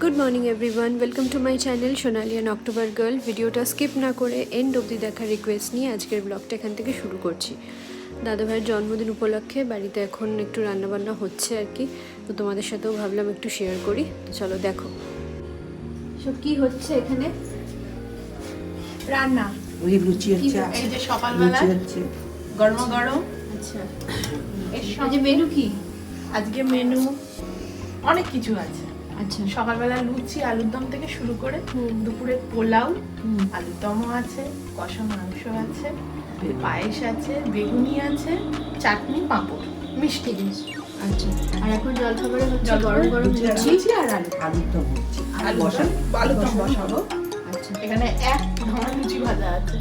Good morning everyone, welcome to my channel Sonali and October girl. ভিডিওটা skip না করে and অবধি দেখার রিকোয়েস্ট নিয়ে আজকের ব্লগটা এখান থেকে শুরু করছি। দাদাভাইয়ের জন্মদিন উপলক্ষে বাড়িতে এখন একটু রান্নাবান্না হচ্ছে আর কি, তো তোমাদের সাথেও ভাবলাম একটু শেয়ার করি। তো চলো দেখো সব কি হচ্ছে এখানে। রান্না ওই লুচি হচ্ছে, এই যে সকালবেলা হচ্ছে গরম গরম। আচ্ছা, এর আজ সঙ্গে মেনু কি? আজকে মেনু অনেক কিছু আছে। আচ্ছা, সকালবেলা লুচি আলুর দম থেকে শুরু করে দুপুরে পোলাও, আলুর দমও আছে, কষা মাংস আছে, পায়েস আছে, বেগুনি আছে, চাটনি, পাঁপড়, মিষ্টি জিনিস। আচ্ছা। আর এখন জলখাবারে হচ্ছে জলখাবারে গরম গরম লুচি আর আলুর দম হচ্ছে। আলুর দম বসাবো। আচ্ছা, এখানে এক ধরনের লুচি ভাজা আছে।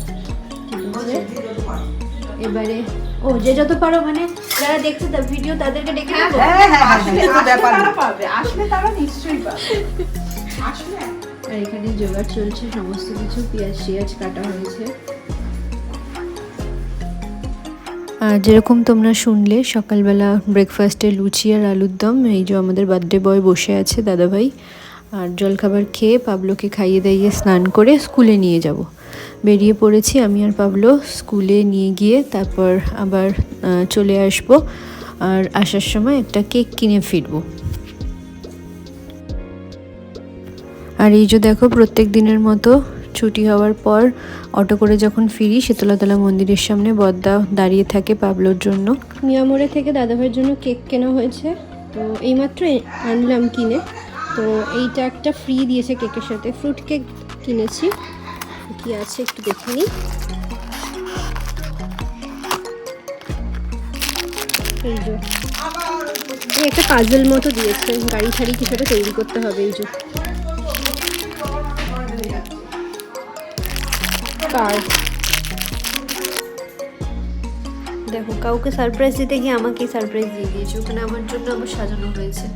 এবারে ও যে যত পারো, মানে যারা দেখছে ভিডিও তাদেরকে ডেকে নেবো। আসলে তারা নিশ্চয়ই পাবে। আসলে আর এখানে জোগাড় চলছে সমস্ত কিছু, পেঁয়াজ কাটা হয়েছে। আর যেরকম তোমরা শুনলে সকালবেলা ব্রেকফাস্টে লুচি আর আলুর দম, এই যে আমাদের বার্থডে বয় বসে আছে দাদাভাই। আর জলখাবার খেয়ে পাবলোকে খাইয়ে দাইয়ে স্নান করে স্কুলে নিয়ে যাব। বেরিয়ে পড়েছি আমি আর পাবলো, স্কুলে নিয়ে গিয়ে তারপর আবার চলে আসব। আর আসার সময় একটা কেক কিনে ফিরবো। আর এই যে দেখো, প্রত্যেক দিনের মতো ছুটি হওয়ার পর অটো করে যখন ফিরি, শীতলাতলা মন্দিরের সামনে বদ্দা দাঁড়িয়ে থাকে পাবলোর জন্য। মিয়ামোড়ে থেকে দাদাভাইয়ের জন্য কেক কেনা হয়েছে, তো এইমাত্র আনলাম কিনে। তো এইটা একটা ফ্রি দিয়েছে কেকের সাথে, ফ্রুট কেক কিনেছি। কি আছে একটু দেখে নিই। এই যে একটা পাজল মতো দিয়েছে, গাড়ি ঠাড়ি কিছু একটা তৈরি করতে হবে। এই যে কার, দেখো কাউকে সারপ্রাইজ দিতে গিয়ে আমাকেই সারপ্রাইজ দিয়ে দিয়েছে। ওখানে আমার জন্য আবার সাজানো হয়েছে।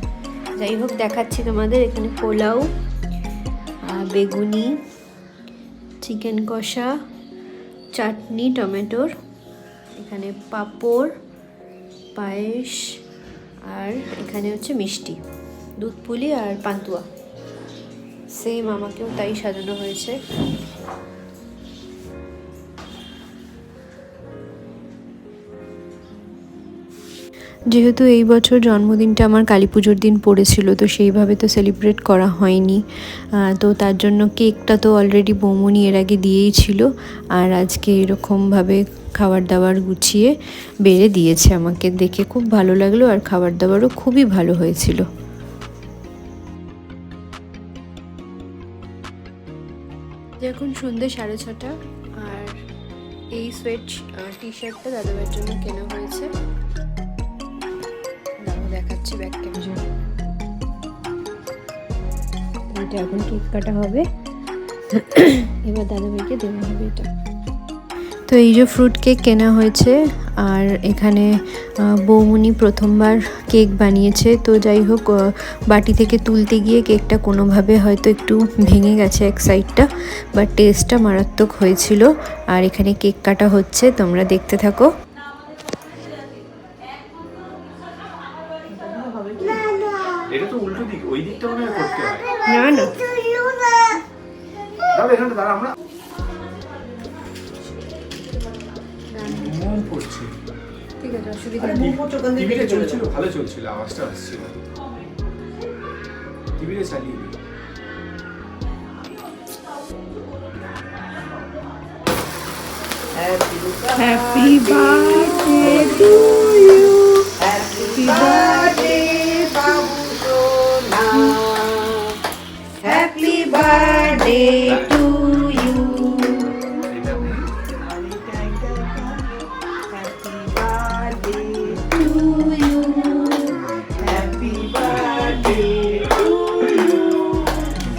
যাই হোক, দেখাচ্ছি তোমাদের। এখানে পোলাও, বেগুনি, চিকেন কষা, চাটনি টমেটোর, এখানে পাঁপড়, পায়েস, আর এখানে হচ্ছে মিষ্টি, দুধ পুলি আর পান্তুয়া। সেম আমাকেও তাই সাজানো হয়েছে। যেহেতু এই বছর জন্মদিনটা আমার কালী পুজোর দিন পড়েছিল, তো সেইভাবে তো সেলিব্রেট করা হয়নি। তো তার জন্য কেকটা তো অলরেডি বৌমনি এর আগে দিয়েই ছিল। আর আজকে এরকমভাবে খাবার দাবার গুছিয়ে বেড়ে দিয়েছে আমাকে, দেখে খুব ভালো লাগলো। আর খাবার দাবারও খুবই ভালো হয়েছিল। এখন সন্ধ্যে 6:30, আর এই সোয়েট টি শার্টটা দাদাভাইয়ের জন্য কেনা হয়েছে। দেখাচ্ছি ব্যাক ক্যামেরা। এটা এখন কেক কাটা হবে, এবার দাদাভাইকে দেওয়া হবে এটা। তো এই যে ফ্রুট কেক কেনা হয়েছে। আর এখানে বৌমনি প্রথমবার কেক বানিয়েছে, তো যাই হোক, বাটি থেকে তুলতে গিয়ে কেকটা কোনোভাবে হয়তো একটু ভেঙে গেছে এক সাইডটা, বাট টেস্টটা মারাত্মক হয়েছিল। আর এখানে কেক কাটা হচ্ছে, তোমরা দেখতে থাকো। এটা তো উল্টো দিক, ওই দিকটা মনে হয় করতে হয়। না না, দাঁড়া এখানে দাঁড়া, আমরা মোম পড়ছে। ঠিক আছে, অসুবিধা নেই। টিভিটা চলছিল, ভালো চলছিল, আওয়াজটা আসছিল। টিভিটা চালিয়ে দিই। Happy birthday to you, happy birthday বাবু সোনা, হ্যাপি বার্থডে টু ইউ, এটা নেই। Happy birthday to you, happy birthday to you,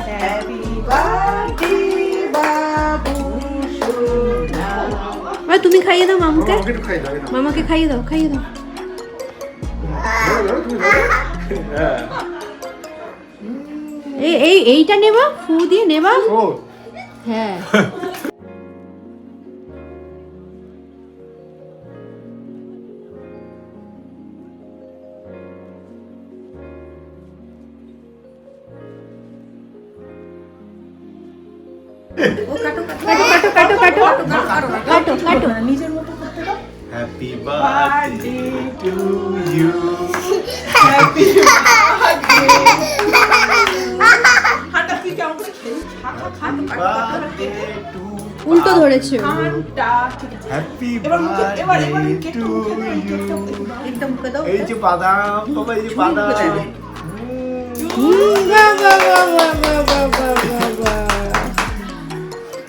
happy birthday বাবু সোনা। তুমি খাইয়ে দাও মামুকে, আমাকে একটু খাই দাও, মামাকে খাইয়ে দাও, খাইয়ে দাও। তুমি ধরো। হ্যাঁ, এইটা নেবা, ফু দিয়ে নেবা। ও হ্যাঁ। কাটো নিজের মতো করতে দাও। Happy birthday to you. Happy birthday. হাঁটা তুই কেমন করে খেলিস? বার্থডে টু উল্টো ধরেছে ও। ঘন্টা ঠিক আছে। হ্যাপি এবার বার্থডে কেকটা টু মুখে দাও, ইউ। কেকটা মুখে দাও। এই যে বাদাম, বাবা এই যে বাদাম।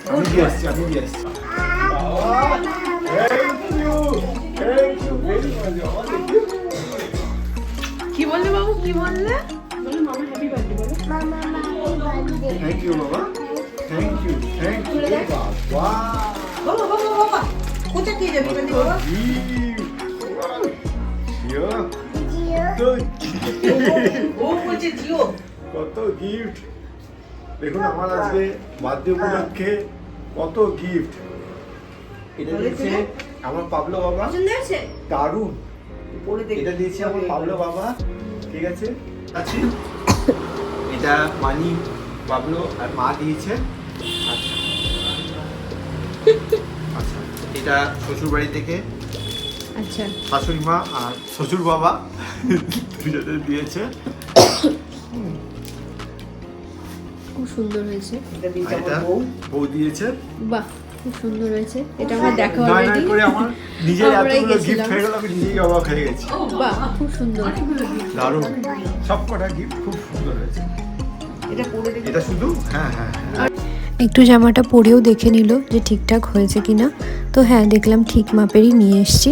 আমি দিয়ে আসছি, আমি দিয়ে আসছি। Thank you very much. কি বললে বাবু, কি বললে? Thank you, Baba. Thank you. Wow. বাবা কোথায় কি যাবি বলি বাবা? ও বলছে জিও। কত গিফট দেখুন আমার আজকে বার্থডে উপলক্ষে কত গিফট। এটা দিয়েছে আমার পাবলো বাবা, দারুণ। এটা দিয়েছে আমার পাবলো বাবা, ঠিক আছে। আছে এটা মানি পাবলো আর মা দিয়েছে। আচ্ছা আচ্ছা, এটা শ্বশুর বাড়ি থেকে আচ্ছা শাশুড়ি মা আর শ্বশুর বাবা দুজনে দিয়েছে। খুব সুন্দর হয়েছে। আর এটা বউ দিয়েছে। বাহ খুব সুন্দর হয়েছে। এটা আমার দেখা নয় অলরেডি। নয় করে আমার নিজের আমরাই এতগুলো গিফট গেছিলাম। হয়ে গেল, আমি নিজেই অবাক হয়ে গেছি। বাহ খুব সুন্দর। দারুণ, সব কটা গিফট খুব সুন্দর হয়েছে। এটা শুধু হ্যাঁ হ্যাঁ হ্যাঁ। একটু জামাটা পরেও দেখে নিল যে ঠিকঠাক হয়েছে কিনা। তো হ্যাঁ দেখলাম ঠিক মাপেরই নিয়ে এসেছি।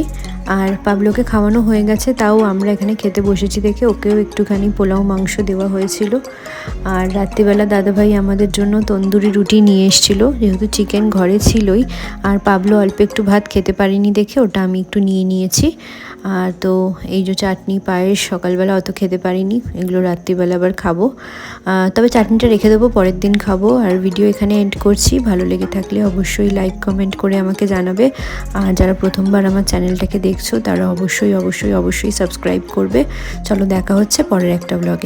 আর পাবলোকে খাওয়ানো হয়ে গেছে, তাও আমরা এখানে খেতে বসেছি দেখে ওকেও একটুখানি পোলাও মাংস দেওয়া হয়েছিল। আর রাত্রিবেলা দাদাভাই আমাদের জন্য তন্দুরি রুটি নিয়ে এসেছিল, যেহেতু চিকেন ঘরে ছিলই। আর পাবলো অল্প একটু ভাত খেতে পারিনি দেখে ওটা আমি একটু নিয়ে নিয়েছি। আর তো এই যে চাটনি পায়েস সকালবেলা অত খেতে পারিনি, এগুলো রাত্রিবেলা আবার খাবো। তবে চাটনিটা রেখে দেবো, পরের দিন খাবো। আর ভিডিও এখানে এন্ড করছি। ভালো লেগে থাকলে অবশ্যই লাইক কমেন্ট করে আমাকে জানাবে। আর যারা প্রথমবার আমার চ্যানেলটাকে দেখছো তারা অবশ্যই সাবস্ক্রাইব করবে। চলো দেখা হচ্ছে পরের একটা ব্লগে।